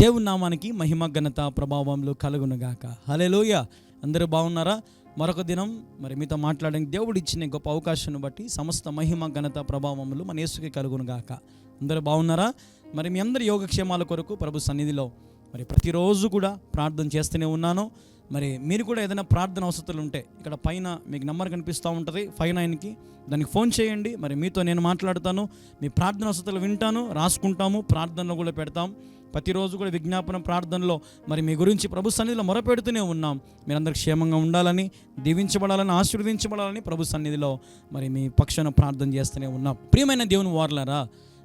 దేవుని నామానికి మహిమ ఘనత ప్రభావములు కలుగునుగాక. హల్లెలూయా. అందరూ బాగున్నారా? మరొక దినం మరి మీతో మాట్లాడడానికి దేవుడు ఇచ్చిన గొప్ప అవకాశాన్ని బట్టి సమస్త మహిమ ఘనత ప్రభావములు మన యేసుకి కలుగునుగాక. అందరూ బాగున్నారా? మరి మీ అందరి యోగక్షేమాల కొరకు ప్రభు సన్నిధిలో మరి ప్రతిరోజు కూడా ప్రార్థన చేస్తూనే ఉన్నాను. మరి మీరు కూడా ఏదైనా ప్రార్థన అవసరాలు ఉంటే ఇక్కడ పైన మీకు నెంబర్ కనిపిస్తూ ఉంటుంది 59కి, దానికి ఫోన్ చేయండి. మరి మీతో నేను మాట్లాడతాను, మీ ప్రార్థన అవసరాలు వింటాను, రాసుకుంటాము, ప్రార్థనలో కూడా పెడతాం. ప్రతిరోజు కూడా విజ్ఞాపన ప్రార్థనలో మరి మీ గురించి ప్రభు సన్నిధిలో మొరపెడుతూనే ఉన్నాం. మీరందరూ క్షేమంగా ఉండాలని, దీవించబడాలని, ఆశీర్వదించబడాలని ప్రభు సన్నిధిలో మరి మీ పక్షాన ప్రార్థన చేస్తూనే ఉన్నాం. ప్రియమైన దేవుని వారలారా,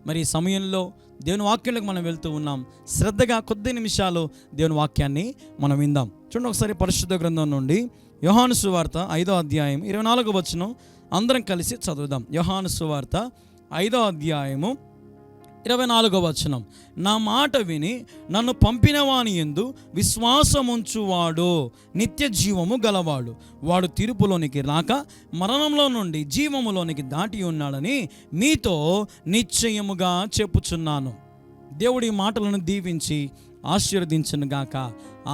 మరి ఈ సమయంలో దేవుని వాక్యంలోకి మనం వెళ్తూ ఉన్నాం. శ్రద్ధగా కొద్ది నిమిషాలు దేవుని వాక్యాన్ని మనం విందాం. చూడండి ఒకసారి పరిశుద్ధ గ్రంథం నుండి యోహాను సువార్త 5వ అధ్యాయం 24వ వచనం అందరం కలిసి చదువుదాం. యోహాను సువార్త 5వ అధ్యాయము 24వ వచనం. నా మాట విని నన్ను పంపిన వాని యందు విశ్వాసముంచువాడు నిత్య జీవము గలవాడు, వాడు తీర్పులోనికి రాక మరణంలో నుండి జీవములోనికి దాటి ఉన్నాడని మీతో నిశ్చయముగా చెప్పుచున్నాను. దేవుడి మాటలను దీవించి ఆశీర్వదించునుగాక.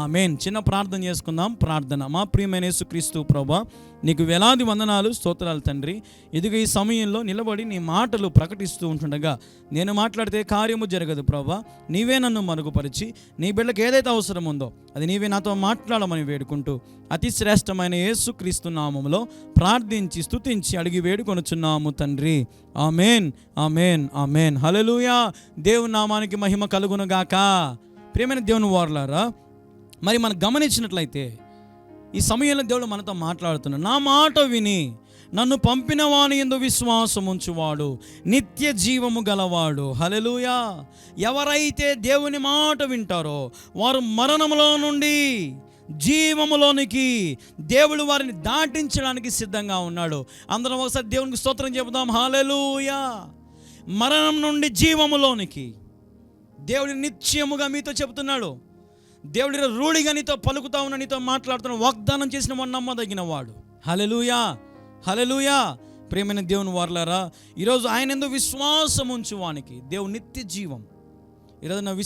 ఆమేన్. చిన్న ప్రార్థన చేసుకుందాం. ప్రార్థన. మా ప్రియమైన యేసుక్రీస్తు ప్రభువా, నీకు వేలాది వందనాలు, స్తోత్రాలు తండ్రి. ఇదిగో ఈ సమయంలో నిలబడి నీ మాటలు ప్రకటిస్తూ ఉంటుండగా నేను మాట్లాడితే కార్యము జరగదు ప్రభువా. నీవే నన్ను మరుగుపరిచి నీ బిడ్డకు ఏదైతే అవసరం ఉందో అది నీవే నాతో మాట్లాడమని వేడుకుంటూ అతి శ్రేష్టమైన యేసుక్రీస్తు నామములో ప్రార్థించి స్తుతించి అడిగి వేడుకొనుచున్నాము తండ్రి. ఆమేన్, ఆమేన్, ఆమేన్. హల్లెలూయా. దేవుని నామానికి మహిమ కలుగునుగాక. ప్రియమైన దేవుని వారలారా, మరి మనం గమనించినట్లయితే ఈ సమయంలో దేవుడు మనతో మాట్లాడుతున్నాడు. నా మాట విని నన్ను పంపిన వాని యందు విశ్వాసం ఉంచువాడు నిత్య జీవము గలవాడు. హల్లెలూయా. ఎవరైతే దేవుని మాట వింటారో వారు మరణములో నుండి జీవములోనికి దేవుడు వారిని దాటించడానికి సిద్ధంగా ఉన్నాడు. అందరం ఒకసారి దేవునికి స్తోత్రం చెబుదాం. హల్లెలూయా. మరణం నుండి జీవములోనికి దేవుడు నిత్యముగా మీతో చెబుతున్నాడు. దేవుడి రూఢిగా నీతో పలుకుతా ఉన్న, నీతో మాట్లాడుతున్న, వాగ్దానం చేసిన వాడు నమ్మదగిన వాడు. హల్లెలూయా, హల్లెలూయా. ప్రియమైన దేవుని వారలారా, ఈరోజు ఆయన యందు విశ్వాసం ఉంచువానికి దేవుడు నిత్య జీవం. ఈరోజు నువ్వు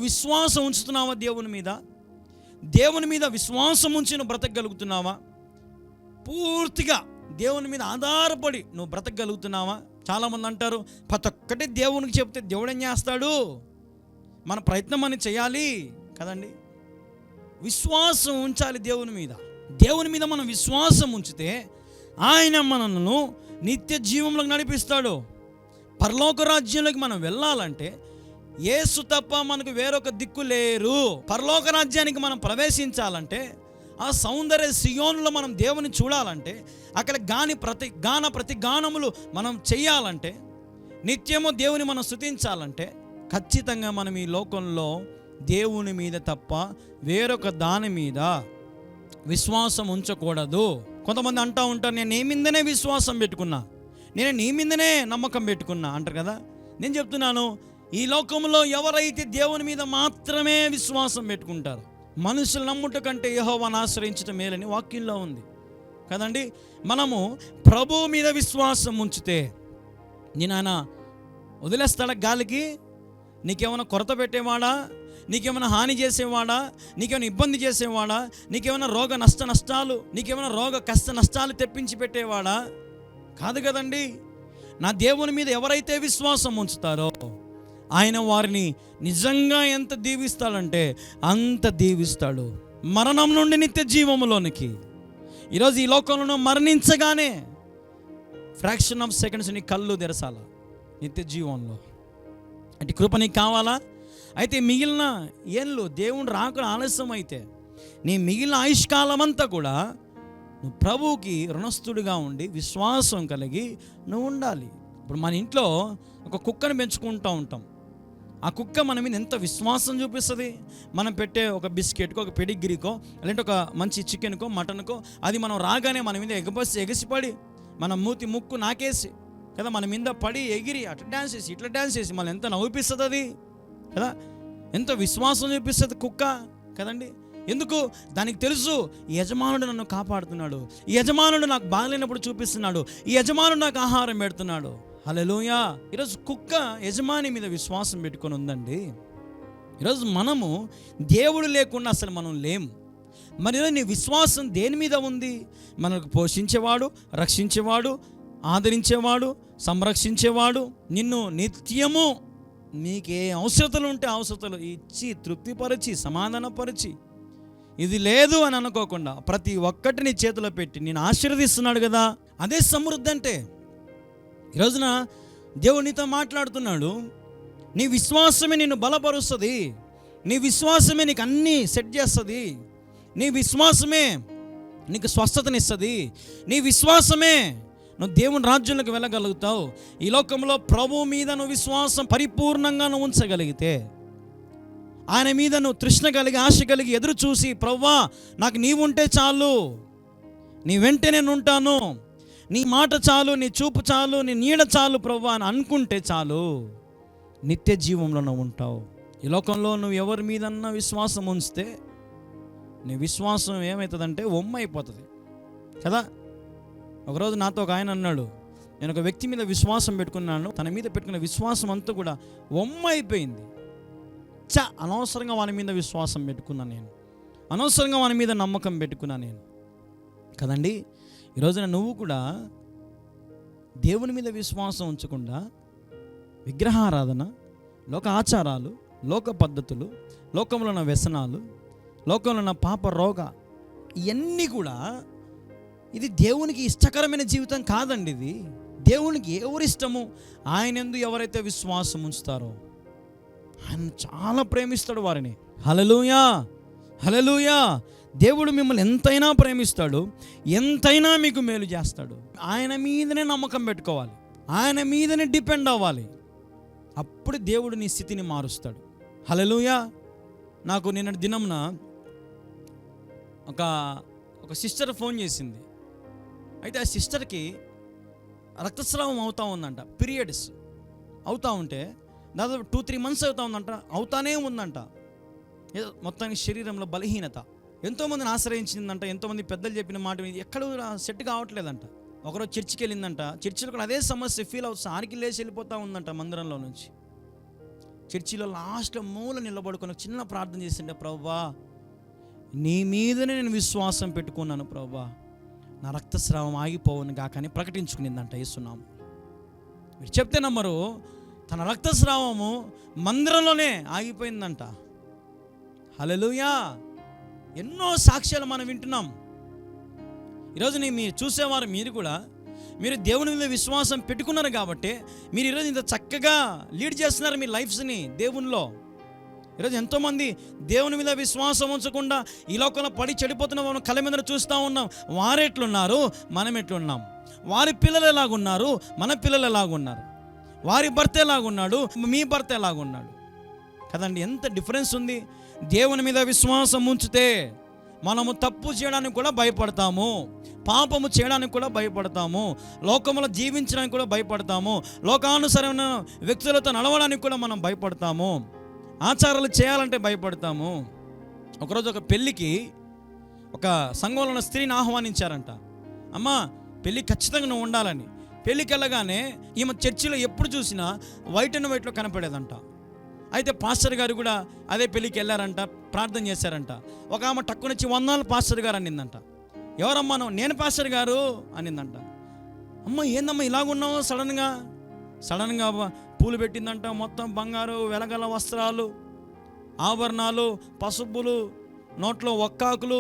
విశ్వాసం ఉంచుతున్నావా? దేవుని మీద విశ్వాసం ఉంచి నువ్వు బ్రతకగలుగుతున్నావా? పూర్తిగా దేవుని మీద ఆధారపడి నువ్వు బ్రతకగలుగుతున్నావా? చాలామంది అంటారు, ప్రతి ఒక్కటి దేవునికి చెప్తే దేవుడు ఏం చేస్తాడు, మన ప్రయత్నం అని చేయాలి కదండి. విశ్వాసం ఉంచాలి దేవుని మీద మనం విశ్వాసం ఉంచితే ఆయన మనను నిత్య జీవంలోకి నడిపిస్తాడు. పరలోక రాజ్యంలోకి మనం వెళ్ళాలంటే యేసు తప్ప మనకు వేరొక దిక్కు లేరు. పరలోక రాజ్యానికి మనం ప్రవేశించాలంటే, ఆ సౌందర్య సియోనులో మనం దేవుని చూడాలంటే, అక్కడ ప్రతి గానములు మనం చెయ్యాలంటే, నిత్యము దేవుని మనం స్తుతించాలంటే ఖచ్చితంగా మనం ఈ లోకంలో దేవుని మీద తప్ప వేరొక దాని మీద విశ్వాసం ఉంచకూడదు. కొంతమంది అంటూ ఉంటారు, నేను నీ మీదనే విశ్వాసం పెట్టుకున్నా, నేను నీ మీదనే నమ్మకం పెట్టుకున్నా అంటారు కదా. నేను చెప్తున్నాను, ఈ లోకంలో ఎవరైతే దేవుని మీద మాత్రమే విశ్వాసం పెట్టుకుంటారో, మనుషులు నమ్ముట కంటే యెహోవాను ఆశ్రయించటం మేలని వాక్యంలో ఉంది కదండి. మనము ప్రభువు మీద విశ్వాసం ఉంచితే నేను ఆయన వదిలేస్తాడా గాలికి? నీకేమైనా కొరత పెట్టేవాడా? నీకేమైనా హాని చేసేవాడా? నీకేమైనా ఇబ్బంది చేసేవాడా? నీకేమైనా రోగ నష్టాలు, నీకేమైనా రోగ కష్ట నష్టాలు తెప్పించి పెట్టేవాడా? కాదు కదండి. నా దేవుని మీద ఎవరైతే విశ్వాసం ఉంచుతారో ఆయన వారిని నిజంగా ఎంత దీవిస్తాడంటే అంత దీవిస్తాడు. మరణం నుండి నిత్య జీవములోనికి. ఈరోజు ఈ లోకంలో మరణించగానే ఫ్రాక్షన్ ఆఫ్ సెకండ్స్ నీ కళ్ళు తెరసాల నిత్య జీవంలో. అంటే కృప నీకు కావాలా? అయితే మిగిలిన ఏళ్ళు దేవుడు రాకుండా ఆలస్యం అయితే నీ మిగిలిన ఆయుష్కాలం అంతా కూడా నువ్వు ప్రభువుకి రుణస్థుడిగా ఉండి విశ్వాసం కలిగి నువ్వు ఉండాలి. ఇప్పుడు మన ఇంట్లో ఒక కుక్కను పెంచుకుంటూ ఉంటాం. ఆ కుక్క మన మీద ఎంత విశ్వాసం చూపిస్తుంది. మనం పెట్టే ఒక బిస్కెట్కో, ఒక పెడిగ్రీకో, లేదంటే ఒక మంచి చికెన్కో, మటన్కో, అది మనం రాగానే మన మీద ఎగసిపడి మన మూతి ముక్కు నాకేసి కదా, మన మీద పడి ఎగిరి అట్లా డ్యాన్స్ చేసి ఇట్లా డ్యాన్స్ చేసి మనం ఎంత నవ్విపిస్తుంది అది కదా. ఎంత విశ్వాసం చూపిస్తుంది కుక్క కదండి. ఎందుకు? దానికి తెలుసు ఈ యజమానుడు నన్ను కాపాడుతున్నాడు, ఈ యజమానుడు నాకు బాగలేనప్పుడు చూపిస్తున్నాడు, ఈ యజమానుడు నాకు ఆహారం పెడుతున్నాడు. హల్లెలూయా. ఈరోజు కుక్క యజమాని మీద విశ్వాసం పెట్టుకొని ఉందండి. ఈరోజు మనము దేవుడు లేకుండా అసలు మనం లేము. మరి ఈరోజు నీ విశ్వాసం దేని మీద ఉంది? మనకు పోషించేవాడు, రక్షించేవాడు, ఆదరించేవాడు, సంరక్షించేవాడు, నిన్ను నిత్యము నీకే అవసరతలు ఉంటే అవసరతలు ఇచ్చి తృప్తిపరిచి సమాధానపరిచి, ఇది లేదు అని అనుకోకుండా ప్రతి ఒక్కటి నీ చేతిలో పెట్టి నేను ఆశీర్వదిస్తున్నాడు కదా. అదే సమృద్ధి అంటే. ఈరోజున దేవుడు నీతో మాట్లాడుతున్నాడు. నీ విశ్వాసమే నిన్ను బలపరుస్తుంది, నీ విశ్వాసమే నీకు అన్నీ సెట్ చేస్తుంది, నీ విశ్వాసమే నీకు స్వస్థతనిస్తుంది, నీ విశ్వాసమే నువ్వు దేవుని రాజ్యంలోకి వెళ్ళగలుగుతావు. ఈ లోకంలో ప్రభువు మీద నువ్వు విశ్వాసం పరిపూర్ణంగా నువ్వు ఉంచగలిగితే, ఆయన మీద నువ్వు తృష్ణ కలిగి ఆశ కలిగి ఎదురు చూసి, ప్రభువా నాకు నీవు ఉంటే చాలు, నీ వెంటే నేను ఉంటాను, నీ మాట చాలు, నీ చూపు చాలు, నీ నీడ చాలు ప్రభువా అని అనుకుంటే చాలు, నిత్య జీవంలో నువ్వు ఉంటావు. ఈ లోకంలో నువ్వు ఎవరి మీదన్నా విశ్వాసం ఉంచితే నీ విశ్వాసం ఏమవుతుందంటే అయిపోతుంది కదా. ఒకరోజు నాతో ఒక ఆయన అన్నాడు, నేను ఒక వ్యక్తి మీద విశ్వాసం పెట్టుకున్నాను, తన మీద పెట్టుకున్న విశ్వాసం అంతా కూడా అయిపోయింది. అనవసరంగా వాని మీద విశ్వాసం పెట్టుకున్నాను నేను, అనవసరంగా వాని మీద నమ్మకం పెట్టుకున్నాను నేను కదండి. ఈరోజున నువ్వు కూడా దేవుని మీద విశ్వాసం ఉంచకుండా విగ్రహారాధన, లోక ఆచారాలు, లోక పద్ధతులు, లోకంలో ఉన్న వ్యసనాలు, లోకంలో ఉన్న పాప రోగ, ఇవన్నీ కూడా ఇది దేవునికి ఇష్టకరమైన జీవితం కాదండి. ఇది దేవునికి ఎవరిష్టము? ఆయన యందు ఎవరైతే విశ్వాసం ఉంచుతారో ఆయన చాలా ప్రేమిస్తాడు వారిని. హల్లెలూయా, హల్లెలూయా. దేవుడు మిమ్మల్ని ఎంతైనా ప్రేమిస్తాడు, ఎంతైనా మీకు మేలు చేస్తాడు. ఆయన మీదనే నమ్మకం పెట్టుకోవాలి, ఆయన మీదనే డిపెండ్ అవ్వాలి. అప్పుడు దేవుడు నీ స్థితిని మారుస్తాడు. హల్లెలూయా. నాకు నిన్నటి దినంన ఒక సిస్టర్ ఫోన్ చేసింది. అయితే ఆ సిస్టర్కి రక్తస్రావం అవుతూ ఉందంట, పీరియడ్స్ అవుతూ ఉంటే దాదాపు 2-3 months అవుతూ ఉందంట, అవుతానే ఉందంట. ఏదో మొత్తానికి శరీరంలో బలహీనత. ఎంతోమందిని ఆశ్రయించిందంట, ఎంతోమంది పెద్దలు చెప్పిన మాట ఎక్కడ సెట్ కావట్లేదంట. ఒకరోజు చర్చికి వెళ్ళిందంట, చర్చిలో కూడా అదే సమస్య ఫీల్ అవుతుంది. ఆరికి లేచి వెళ్ళిపోతూ ఉందంట మందిరంలో నుంచి. చర్చిలో లాస్ట్లో మూల నిలబడుకొని చిన్న ప్రార్థన చేసిండే, ప్రభువా నీ మీదనే నేను విశ్వాసం పెట్టుకున్నాను ప్రభువా, నా రక్తస్రావం ఆగిపోవును గాక అని ప్రకటించుకునిందంట యేసునామం. మీరు చెప్తే నమ్మరు, తన రక్తస్రావము మందిరంలోనే ఆగిపోయిందంట. హల్లెలూయా. ఎన్నో సాక్ష్యాలు మనం వింటున్నాం. ఈరోజు మీరు చూసేవారు మీరు కూడా, మీరు దేవుని మీద విశ్వాసం పెట్టుకున్నారు కాబట్టి మీరు ఈరోజు ఇంత చక్కగా లీడ్ చేస్తున్నారు మీ లైఫ్స్ని దేవునిలో. ఈరోజు ఎంతోమంది దేవుని మీద విశ్వాసం ఉంచకుండా ఈ లోకంలో పడి చెడిపోతున్న మనం కళ్ళ మీద చూస్తూ ఉన్నాం. వారు ఎట్లున్నారు, మనం ఎట్లున్నాం, వారి పిల్లలు ఎలాగున్నారు, మన పిల్లలు ఎలాగున్నారు, వారి భర్త ఎలాగున్నాడు, మీ భర్త ఎలాగున్నాడు కదండి. ఎంత డిఫరెన్స్ ఉంది. దేవుని మీద విశ్వాసం ఉంచితే మనము తప్పు చేయడానికి కూడా భయపడతాము, పాపము చేయడానికి కూడా భయపడతాము, లోకంలో జీవించడానికి కూడా భయపడతాము, లోకానుసరమైన వ్యక్తులతో నడవడానికి కూడా మనం భయపడతాము, ఆచారాలు చేయాలంటే భయపడతాము. ఒకరోజు ఒక పెళ్ళికి ఒక సంఘంలో ఉన్న స్త్రీని ఆహ్వానించారంట. అమ్మ పెళ్ళి ఖచ్చితంగా నువ్వు ఉండాలని. పెళ్ళికి వెళ్ళగానే ఈమె చర్చిలో ఎప్పుడు చూసినా వైట్ అండ్ వైట్లో కనపడేదంట. అయితే పాస్టర్ గారు కూడా అదే పెళ్ళికి వెళ్ళారంట, ప్రార్థన చేశారంట. ఒక ఆమె టక్కునొచ్చి వందనాలు పాస్టర్ గారు అనిందంట. ఎవరమ్మా నేను పాస్టర్ గారు అనిందంట. అమ్మ ఏందమ్మా ఇలాగున్నావు సడన్గా పూలు పెట్టిందంట. మొత్తం బంగారు వెలగల వస్త్రాలు, ఆభరణాలు, పసుపులు, నోట్లో ఒక్కాకులు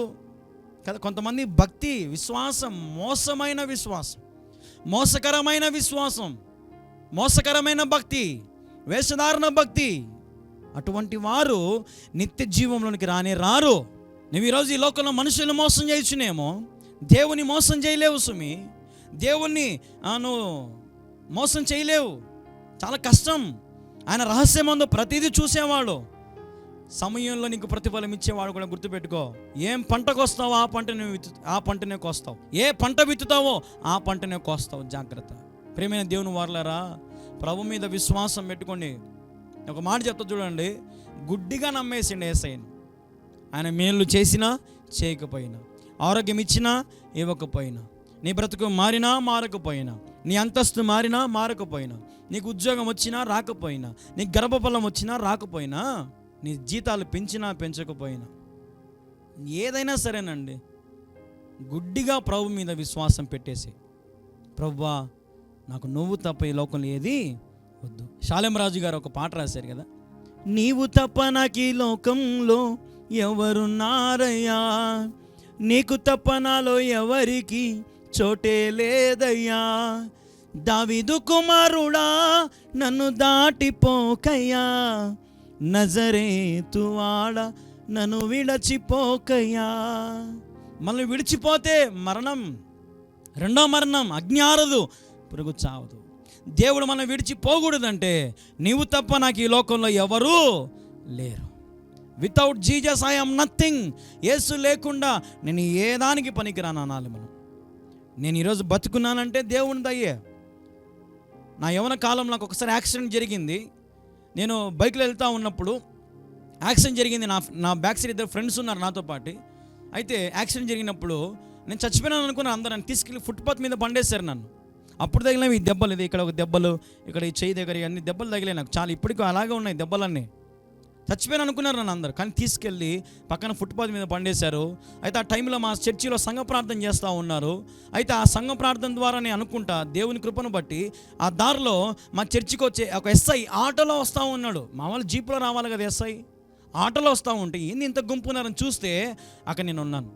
కదా. కొంతమంది భక్తి విశ్వాసం మోసమైన విశ్వాసం, మోసకరమైన విశ్వాసం, మోసకరమైన భక్తి, వేషధారణ భక్తి. అటువంటి వారు నిత్య జీవంలోనికి రారు. నువ్వు ఈరోజు ఈ లోకంలో మనుషులను మోసం చేయొచ్చునేమో, దేవుని మోసం చేయలేవు సుమి. దేవుణ్ణి నువ్వు మోసం చేయలేవు, చాలా కష్టం. ఆయన రహస్యమందు ప్రతిదీ చూసేవాడు, సమయంలో నీకు ప్రతిఫలం ఇచ్చేవాడు కూడా. గుర్తుపెట్టుకో, ఏం పంటకు వస్తావో ఆ పంటనే కోస్తావు, ఏ పంట విత్తుతావో ఆ పంటనే కోస్తావు. జాగ్రత్త. ప్రియమైన దేవుని వారలారా, ప్రభు మీద విశ్వాసం పెట్టుకోండి. ఒక మాట చెప్తా చూడండి, గుడ్డిగా నమ్మేసిండు యేసయ్యను. ఆయన మేలు చేసినా చేయకపోయినా, ఆరోగ్యం ఇచ్చినా ఇవ్వకపోయినా, నీ బ్రతుకు మారినా మారకపోయినా, నీ అంతస్తు మారినా మారకపోయినా, నీకు ఉద్యోగం వచ్చినా రాకపోయినా, నీకు గర్భఫలం వచ్చినా రాకపోయినా, నీ జీతాలు పెంచినా పెంచకపోయినా ఏదైనా సరేనండి, గుడ్డిగా ప్రభు మీద విశ్వాసం పెట్టేసి, ప్రభువా నాకు నువ్వు తప్ప ఈ లోకంలో ఏది వద్దు. షాలెం రాజు గారు ఒక పాట రాశారు కదా, నీవు తప్ప నాకు ఈ లోకంలో ఎవరున్నారయ్యా, నీకు తప్ప నాలో ఎవరికి చోటే లేదయ్యా, దావీదు కుమారుడా నన్ను దాటిపోకయ్యా, నజరేతువాడ నన్ను విడచిపోకయ్యా. మనల్ని విడిచిపోతే మరణం, రెండో మరణం, అగ్ని ఆరదు, పురుగు చావదు. దేవుడు మనం విడిచిపోకూడదంటే నీవు తప్ప నాకు ఈ లోకంలో ఎవరూ లేరు. Without Jesus I am nothing. యేసు లేకుండా నేను ఏ దానికి పనికిరాను అనాలి మనం. నేను ఈరోజు బతుకున్నానంటే దేవుని దయ్యే. నా యవ్వన కాలంలో నాకు ఒకసారి యాక్సిడెంట్ జరిగింది. నేను బైక్లో వెళ్తూ ఉన్నప్పుడు యాక్సిడెంట్ జరిగింది. నా బ్యాక్ సైడ్ ఇద్దరు ఫ్రెండ్స్ ఉన్నారు నాతో పాటు. అయితే యాక్సిడెంట్ జరిగినప్పుడు నేను చచ్చిపోయినాను అనుకున్నాను. అందరూ నన్ను తీసుకెళ్ళి ఫుట్పాత్ మీద పండేశారు నన్ను. అప్పుడు తగిలినవి ఈ దెబ్బలు, ఇది ఇక్కడ ఒక దెబ్బలు, ఇక్కడ ఈ చెయ్యి దగ్గర అన్ని దెబ్బలు తగిలాయి నాకు చాలా. ఇప్పటికీ అలాగే ఉన్నాయి దెబ్బలన్నీ. చచ్చిపోయాను అనుకున్నారు నన్ను అందరు, కానీ తీసుకెళ్ళి పక్కన ఫుట్పాత్ మీద పండేశారు. అయితే ఆ టైంలో మా చర్చిలో సంఘ ప్రార్థన చేస్తూ ఉన్నారు. అయితే ఆ సంఘ ప్రార్థన ద్వారా నేను అనుకుంటా దేవుని కృపను బట్టి ఆ దారిలో మా చర్చికి వచ్చే ఒక ఎస్ఐ ఆటోలో వస్తూ ఉన్నాడు. మా వాళ్ళు జీప్లో రావాలి కదా, ఎస్ఐ ఆటోలో వస్తూ ఉంటే ఏంది ఇంత గుంపున్నారని చూస్తే అక్కడ నేను ఉన్నాను.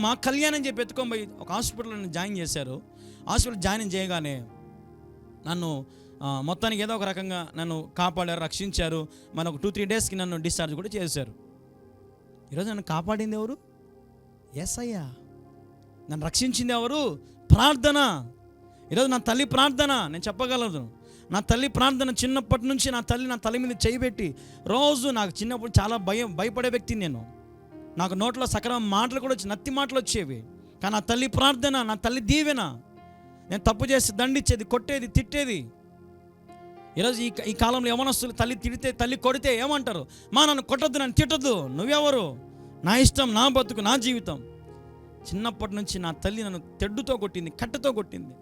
మా కళ్యాణం చెప్పి ఎత్తుకొని పోయి ఒక హాస్పిటల్లో జాయిన్ చేశారు. హాస్పిటల్ జాయిన్ చేయగానే నన్ను మొత్తానికి ఏదో ఒక రకంగా నన్ను కాపాడారు, రక్షించారు. మన ఒక 2-3 డేస్కి నన్ను డిశ్చార్జ్ కూడా చేశారు. ఈరోజు నన్ను కాపాడింది ఎవరు? యేసయ్య. నన్ను రక్షించింది ఎవరు? ప్రార్థన. ఈరోజు నా తల్లి ప్రార్థన నేను చెప్పగలను. నా తల్లి ప్రార్థన చిన్నప్పటి నుంచి నా తల్లి మీద చేయి పెట్టి రోజు, నాకు చిన్నప్పుడు చాలా భయపడే వ్యక్తిని నేను. నాకు నోట్లో సకలం మాటలు కూడా వచ్చి నత్తి మాటలు వచ్చేవి. కానీ నా తల్లి ప్రార్థన, నా తల్లి దీవెన. నేను తప్పు చేసి దండించేది, కొట్టేది, తిట్టేది. ఈరోజు ఈ కాలంలో యవనస్తులు తల్లి తిడితే, తల్లి కొడితే ఏమంటారు? నన్ను కొట్టొద్దు, నన్ను తిట్టొద్దు, నువ్వెవరు, నా ఇష్టం, నా బతుకు, నా జీవితం. చిన్నప్పటి నుంచి నా తల్లి నన్ను తెడ్డుతో కొట్టింది, కట్టెతో కొట్టింది,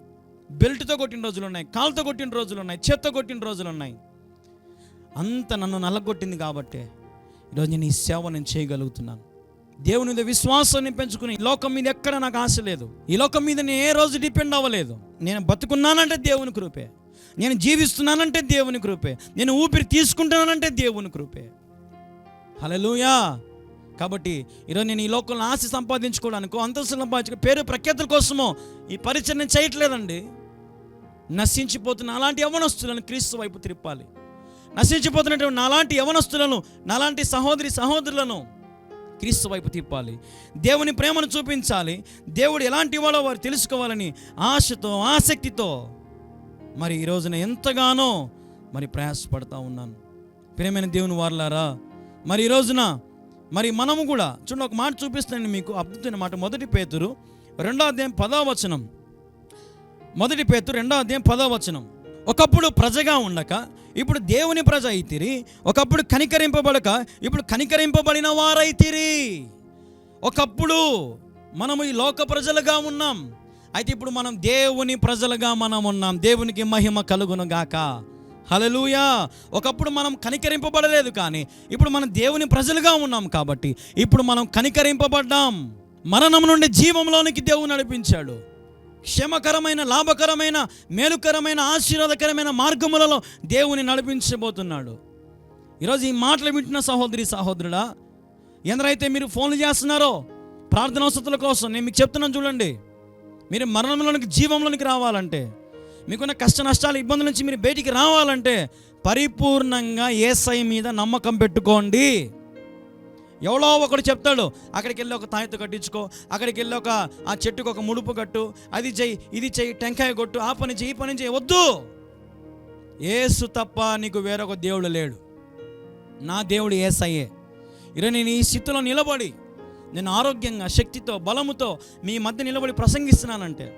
బెల్ట్తో కొట్టిన రోజులు ఉన్నాయి, కాలుతో కొట్టిన రోజులు ఉన్నాయి, చేత్తో కొట్టిన రోజులు ఉన్నాయి. అంత నన్ను నల్లగొట్టింది కాబట్టి ఈరోజు నేను ఈ సేవ నేను చేయగలుగుతున్నాను. దేవుని మీద విశ్వాసాన్ని పెంచుకుని, ఈ లోకం మీద ఎక్కడ నాకు ఆశ లేదు. ఈ లోకం మీద నేను ఏ రోజు డిపెండ్ అవ్వలేదు. నేను బతుకున్నానంటే దేవుని కృపే, నేను జీవిస్తున్నానంటే దేవుని కృపే, నేను ఊపిరి తీసుకుంటున్నానంటే దేవుని కృపే. హల్లెలూయా. కాబట్టి ఈరోజు నేను ఈ లోకంలో ఆశ సంపాదించుకోవడానికో, అంతస్తు సంపాదించుకో, పేరు ప్రఖ్యాతుల కోసమో ఈ పరిచయం చేయట్లేదండి. నశించిపోతున్న అలాంటి యవనస్తులను క్రీస్తు వైపు తిప్పాలి. నశించిపోతున్నటువంటి నాలాంటి యవనస్తులను, నాలాంటి సహోదరులను క్రీస్తు వైపు తిప్పాలి. దేవుని ప్రేమను చూపించాలి. దేవుడు ఎలాంటి వాడో వారు తెలుసుకోవాలని ఆశతో, ఆసక్తితో మరి ఈరోజు నేను ఎంతగానో మరి ప్రయాసపడతా ఉన్నాను. ప్రియమైన దేవుని వారలారా, మరి ఈ రోజున మరి మనము కూడా చూడండి, ఒక మాట చూపిస్తాను మీకు, అద్భుతమైన మాట. 1 పేతురు 2వ అధ్యాయం 10వ వచనం. 1 పేతురు 2వ అధ్యాయం 10వ వచనం. ఒకప్పుడు ప్రజగా ఉండక ఇప్పుడు దేవుని ప్రజ అయితిరి, ఒకప్పుడు కనికరింపబడక ఇప్పుడు కనికరింపబడిన వారైతిరి. ఒకప్పుడు మనము ఈ లోక ప్రజలుగా ఉన్నాం, అయితే ఇప్పుడు మనం దేవుని ప్రజలుగా మనం ఉన్నాం. దేవునికి మహిమ కలుగును గాక. హల్లెలూయా. ఒకప్పుడు మనం కనికరింపబడలేదు, కానీ ఇప్పుడు మనం దేవుని ప్రజలుగా ఉన్నాం కాబట్టి ఇప్పుడు మనం కనికరింపబడ్డాం. మరణం నుండి జీవంలోనికి దేవుడు నడిపించాడు. క్షేమకరమైన, లాభకరమైన, మేలుకరమైన, ఆశీర్వాదకరమైన మార్గములలో దేవుని నడిపించబోతున్నాడు. ఈరోజు ఈ మాటలు వింటున్న సహోదరుడా, ఎందరైతే మీరు ఫోన్లు చేస్తున్నారో ప్రార్థన అవసరాల కోసం, నేను మీకు చెప్తున్నాను చూడండి. మీరు మరణంలోనికి, జీవంలోనికి రావాలంటే, మీకున్న కష్ట నష్టాలు, ఇబ్బందుల నుంచి మీరు బయటికి రావాలంటే పరిపూర్ణంగా యేసయ్య మీద నమ్మకం పెట్టుకోండి. ఎవడో ఒకడు చెప్తాడు, అక్కడికి వెళ్ళి ఒక తాయెత్తు కట్టించుకో, అక్కడికి వెళ్ళి ఆ చెట్టుకు ఒక ముడుపు కట్టు, అది చెయ్యి, ఇది చెయ్యి, టెంకాయ కొట్టు, ఆ పని చెయ్యి, ఈ పని చెయ్యి. వద్దు. యేసు తప్ప నీకు వేరొక దేవుడు లేడు. నా దేవుడు యేసయ్యే. ఈరోజు నేను ఈ స్థితిలో నిలబడి, నేను ఆరోగ్యంగా, శక్తితో, బలముతో మీ మధ్య నిలబడి ప్రసంగిస్తున్నానంటే,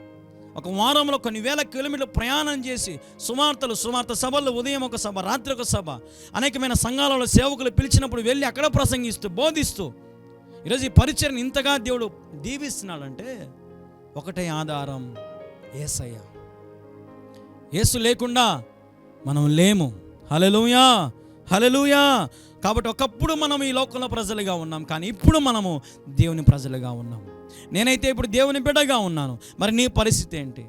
ఒక వారంలో కొన్ని వేల కిలోమీటర్లు ప్రయాణం చేసి సువార్త సభల్లో ఉదయం ఒక సభ, రాత్రి ఒక సభ, అనేకమైన సంఘాలలో సేవకులు పిలిచినప్పుడు వెళ్ళి అక్కడ ప్రసంగిస్తూ, బోధిస్తూ ఈరోజు ఈ పరిచర్ని ఇంతగా దేవుడు దీవిస్తున్నాడంటే ఒకటే ఆధారం, యేసయ్య. యేసు లేకుండా మనం లేము. హల్లెలూయా. హల్లెలూయా. కాబట్టి ఒకప్పుడు మనం ఈ లోకంలో ప్రజలుగా ఉన్నాం, కానీ ఇప్పుడు మనము దేవుని ప్రజలుగా ఉన్నాం. నేనైతే ఇప్పుడు దేవుని బిడ్డగా ఉన్నాను. మరి నీ పరిస్థితి ఏంటి?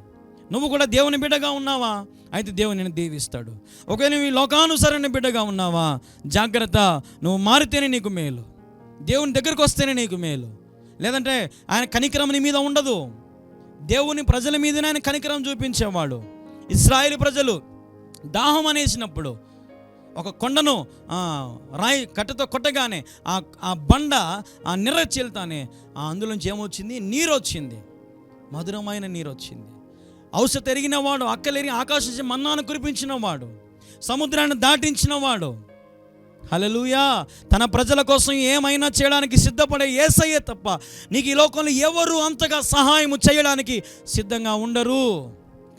నువ్వు కూడా దేవుని బిడ్డగా ఉన్నావా? అయితే దేవుని నిన్ను దీవిస్తాడు. ఒకవేళ నువ్వు ఈ లోకానుసరణ బిడ్డగా ఉన్నావా? జాగ్రత్త, నువ్వు మారితేనే నీకు మేలు, దేవుని దగ్గరకు వస్తేనే నీకు మేలు. లేదంటే ఆయన కనికరం నీ మీద ఉండదు. దేవుని ప్రజల మీదనే ఆయన కనికరం చూపించేవాడు. ఇశ్రాయేలు ప్రజలు దాహం అనేసినప్పుడు ఒక కొండను రాయి కట్టతో కొట్టగానే ఆ బండ ఆ నిర్ర చీల్తానే అందులోంచి ఏమొచ్చింది? నీరు వచ్చింది, మధురమైన నీరు వచ్చింది. ఔషధ ఎరిగిన వాడు, అక్కలెరిగి ఆకాశించి మన్నాను కురిపించిన వాడు, సముద్రాన్ని దాటించిన వాడు. హల్లెలూయా. తన ప్రజల కోసం ఏమైనా చేయడానికి సిద్ధపడే యేసయ్యే తప్ప నీకు ఈ లోకంలో ఎవరు అంతగా సహాయం చేయడానికి సిద్ధంగా ఉండరు.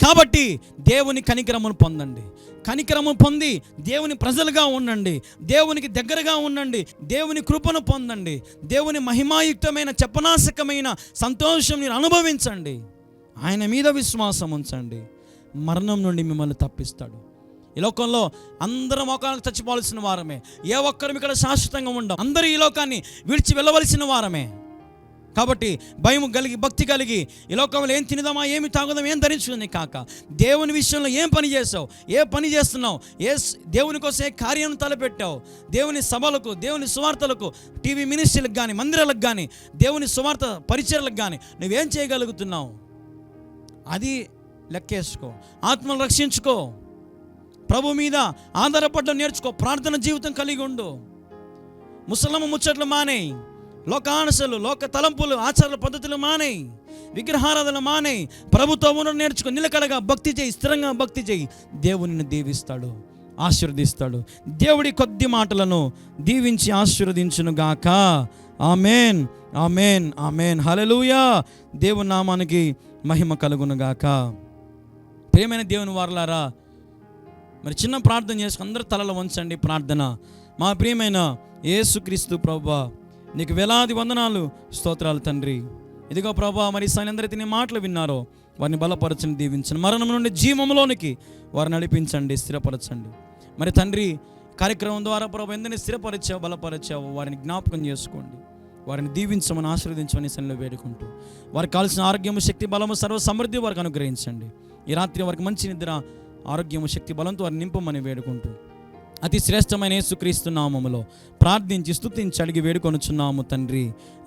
కాబట్టి దేవుని కనికరమును పొందండి. కనికరము పొంది దేవుని ప్రజలుగా ఉండండి, దేవునికి దగ్గరగా ఉండండి, దేవుని కృపను పొందండి, దేవుని మహిమాయుక్తమైన చెప్పనాశకమైన సంతోషం మీరు అనుభవించండి. ఆయన మీద విశ్వాసం ఉంచండి, మరణం నుండి మిమ్మల్ని తప్పిస్తాడు. ఈ లోకంలో అందరం మోకాళ్ళకు చచ్చిపోవాల్సిన వారమే. ఏ ఒక్కరం ఇక్కడ శాశ్వతంగా ఉండం. అందరూ ఈ లోకాన్ని విడిచి వెళ్ళవలసిన వారమే. కాబట్టి భయం కలిగి, భక్తి కలిగి, ఈ లోకంలో ఏం తినదామా, ఏమి తాగుదాం, ఏం ధరించుకుంది కాక దేవుని విషయంలో ఏం పని చేసావు, ఏ పని చేస్తున్నావు, దేవుని కోసం ఏ కార్యం తలపెట్టావు, దేవుని సభలకు, దేవుని సువార్తలకు, టీవీ మినిస్ట్రీలకు కానీ, మందిరాలకు కానీ, దేవుని సువార్త పరిచర్లకు కానీ నువ్వేం చేయగలుగుతున్నావు? అది లెక్కేసుకో. ఆత్మను రక్షించుకో, ప్రభు మీద ఆధారపడడం నేర్చుకో, ప్రార్థన జీవితం కలిగి ఉండు. ముసలమ్మ ముచ్చట్లు మానేయి, లోకానుసలు, లోక తలంపులు, ఆచార పద్ధతులు మానేయి, విగ్రహారాధన మానేయి, ప్రభుతో ఉండడం నేర్చుకో. నిలకడగా భక్తి చేయి, స్థిరంగా భక్తి చేయి. దేవునిని దీవిస్తాడు, ఆశీర్వదిస్తాడు. దేవుడి కొద్ది మాటలను దీవించి ఆశీర్వదించును గాక. ఆమేన్, ఆమేన్, ఆమేన్. హల్లెలూయా. దేవుని నామానికి మహిమ కలుగును గాక. ప్రియమైన దేవుని వారలారా, మరి చిన్న ప్రార్థన చేసుకుని అందరూ తలలు వంచండి. ప్రార్థన. మా ప్రియమైన యేసుక్రీస్తు ప్రభువా, నీకు వేలాది వందనాలు, స్తోత్రాలు తండ్రి. ఇదిగో ప్రభువా, మరి అందరైతే నీ మాటలు విన్నారో వారిని బలపరచండి, దీవించండి. మరణం నుండి జీవంలోనికి వారిని నడిపించండి, స్థిరపరచండి. మరి తండ్రి, కార్యక్రమం ద్వారా ప్రభు ఎందరిని స్థిరపరిచావు, బలపరిచావు, వారిని జ్ఞాపకం చేసుకోండి, వారిని దీవించమని, ఆశీర్వదించమని సన్నిలో వేడుకుంటూ వారికి కావాల్సిన ఆరోగ్యము, శక్తి, బలము, సర్వ సమృద్ధి వారికి అనుగ్రహించండి. ఈ రాత్రి వారికి మంచి నిద్ర, ఆరోగ్యము, శక్తి, బలంతో వారిని నింపమని వేడుకుంటూ అతి శ్రేష్టమైన యేసుక్రీస్తు నామములో ప్రార్థించి స్తుతించి అడిగి వేడుకొనుచున్నాము తండ్రి.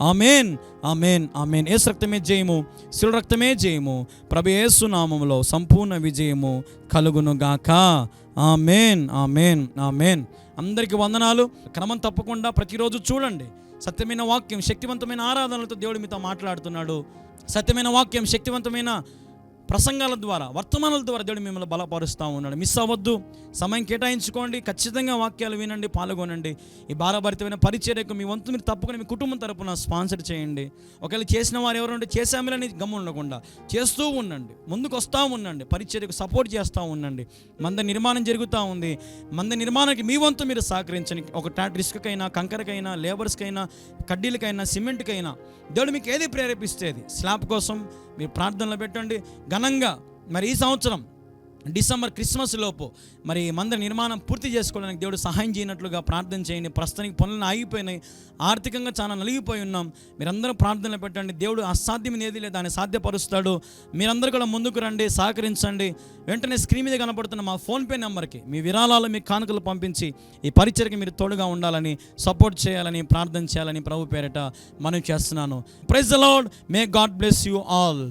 ఆమేన్, ఆమేన్, ఆమేన్. యేసు రక్తమే జయము, శిలువ రక్తమే జయము. ప్రభు యేసు నామములో సంపూర్ణ విజయము కలుగును గాక. ఆమేన్, ఆమేన్, ఆమేన్. అందరికీ వందనాలు. క్రమం తప్పకుండా ప్రతిరోజు చూడండి. సత్యమైన వాక్యం, శక్తివంతమైన ఆరాధనలతో దేవుడు మీతో మాట్లాడుతున్నాడు. సత్యమైన వాక్యం, శక్తివంతమైన ప్రసంగాల ద్వారా, వర్తమానాల ద్వారా దేవుడు మిమ్మల్ని బలపరుస్తూ ఉన్నాడు. మిస్ అవ్వద్దు, సమయం కేటాయించుకోండి, ఖచ్చితంగా వాక్యాలు వినండి, పాల్గొనండి. ఈ భారభరితమైన పరిచర్యకు మీ వంతు మీరు తప్పకుండా మీ కుటుంబం తరపున స్పాన్సర్ చేయండి. ఒకవేళ చేసిన వారు ఎవరు ఉంటే చేసామని గమ్ము ఉండకుండా చేస్తూ ఉండండి, ముందుకు వస్తూ ఉండండి, పరిచర్యకు సపోర్ట్ చేస్తూ ఉండండి. మంద నిర్మాణం జరుగుతూ ఉంది. మంద నిర్మాణానికి మీ వంతు మీరు సహకరించండి. ఒక రిస్క్కైనా, కంకరకైనా, లేబర్స్కైనా, కడ్డీలకైనా, సిమెంట్కైనా దేవుడు మీకు ఏది ప్రేరేపిస్తేది. స్లాబ్ కోసం మీరు ప్రార్థనలు పెట్టండి ఘనంగా. మరి ఈ సంవత్సరం డిసెంబర్ క్రిస్మస్ లోపు మరి మందిర నిర్మాణం పూర్తి చేసుకోవడానికి దేవుడు సహాయం చేయనట్లుగా ప్రార్థన చేయండి. ప్రస్తుతానికి పనులను ఆగిపోయినాయి, ఆర్థికంగా చాలా నలిగిపోయి ఉన్నాం. మీరందరూ ప్రార్థనలు పెట్టండి. దేవుడు అసాధ్యం ఏది లేదు, దాన్ని సాధ్యపరుస్తాడు. మీరందరూ కూడా ముందుకు రండి, సహకరించండి. వెంటనే స్క్రీన్ మీద కనపడుతున్న మా ఫోన్పే నెంబర్కి మీ విరాళాలు, మీ కానుకలు పంపించి ఈ పరిచర్యకి మీరు తోడుగా ఉండాలని, సపోర్ట్ చేయాలని, ప్రార్థన చేయాలని ప్రభు పేరిట మనవి చేస్తున్నాను. Praise the Lord. May God bless you all.